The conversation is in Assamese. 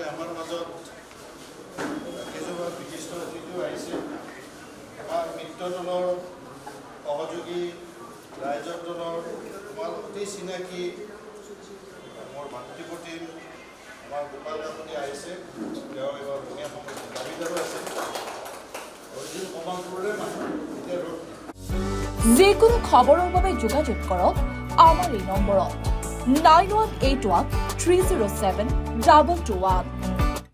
আমাৰ মাজত কিছুমান বিশিষ্ট অতিথিও আহিছে। আমাৰ মিত্ৰ দলৰ সহযোগী ৰাইজৰ দলৰ আমাৰ অতি চিনাকি মোৰ ভাতৃপ্ৰতিম আমাৰ গোপাল কাকতি আহিছে। তেওঁ এইবাৰ ধুনীয়া দাবীদাৰো আছে। অৰিজিন কমাণ্ডৰে মানুহ এতিয়া যিকোনো খবৰৰ বাবে যোগাযোগ কৰক আমাৰ এই নম্বৰত 9181 307 221।